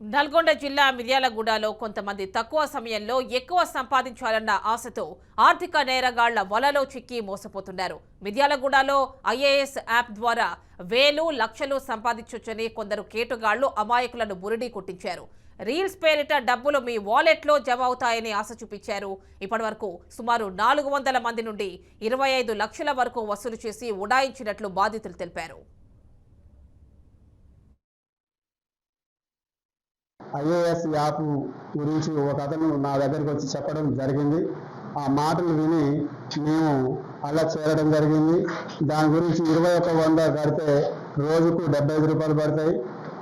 నల్గొండ జిల్లా మిర్యాలగూడలో కొంతమంది తక్కువ సమయంలో ఎక్కువ సంపాదించాలన్న ఆశతో ఆర్థిక నేరగాళ్ల వలలో చిక్కి మోసపోతున్నారు. మిర్యాలగూడలో ఐఏఎస్ యాప్ ద్వారా వేలు లక్షలు సంపాదించొచ్చని కొందరు కేటుగాళ్లు అమాయకులను బురిడీ కొట్టించారు. రీల్స్ పేరిట డబ్బులు మీ వాలెట్లో జమ అవుతాయని ఆశ చూపించారు. ఇప్పటివరకు సుమారు 400 మంది నుండి 25 లక్షల వరకు వసూలు చేసి ఉడాయించినట్లు బాధితులు తెలిపారు. ఐఏఎస్ యాప్ గురించి ఒక అతను నా దగ్గరికి వచ్చి చెప్పడం జరిగింది. ఆ మాటలు విని మేము అలా చేరడం జరిగింది. దాని గురించి 2100 కడితే రోజుకు 75 రూపాయలు పడతాయి,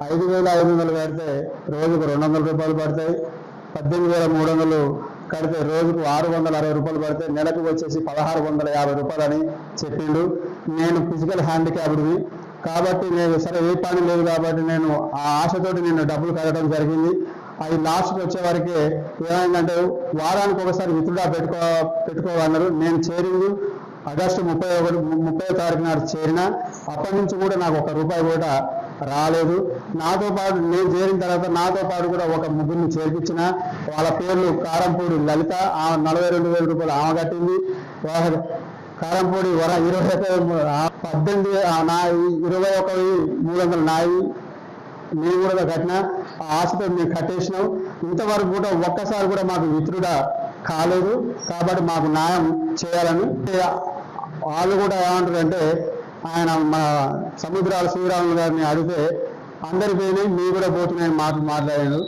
5500 కడితే రోజుకు 200 రూపాయలు పడతాయి, 18300 కడితే రోజుకు 660 రూపాయలు పడతాయి, నెలకు వచ్చేసి 1650 రూపాయలు అని చెప్పిండు. నేను ఫిజికల్ హ్యాండిక్యాప్డ్ని కాబట్టి నేను సరే ఏ పని లేదు కాబట్టి నేను ఆ ఆశతోటి నేను డబ్బులు కట్టడం జరిగింది. అది లాస్ట్కి వచ్చే వరకే ఏమైందంటే వారానికి ఒకసారి విత్డ్రా పెట్టుకోవాలన్నారు. నేను చేరింది ఆగస్టు 30వ తారీఖు నాడు చేరిన. అప్పటి నుంచి కూడా నాకు 1 రూపాయి కూడా రాలేదు. నాతో పాటు నేను చేరిన తర్వాత నాతో పాటు కూడా ఒక ముగ్గురిని చేర్పించిన. వాళ్ళ పేర్లు కారంపూడి లలిత, 42,000 రూపాయలు ఆమె కట్టింది. కారంపూడి 21,300 నాయి నేను కూడా కట్టిన. ఆ ఆశతో మేము కట్టేసినాం. ఇంతవరకు కూడా ఒక్కసారి కూడా మాకు విత్డ్రా కాలేదు. కాబట్టి మాకు న్యాయం చేయాలని వాళ్ళు కూడా ఏమంటారంటే ఆయన మా సముద్రాల శ్రీరాములు గారిని అడిగితే అందరి పోయినాయి మీ కూడా పోతున్నాయని మాట్లాడారు.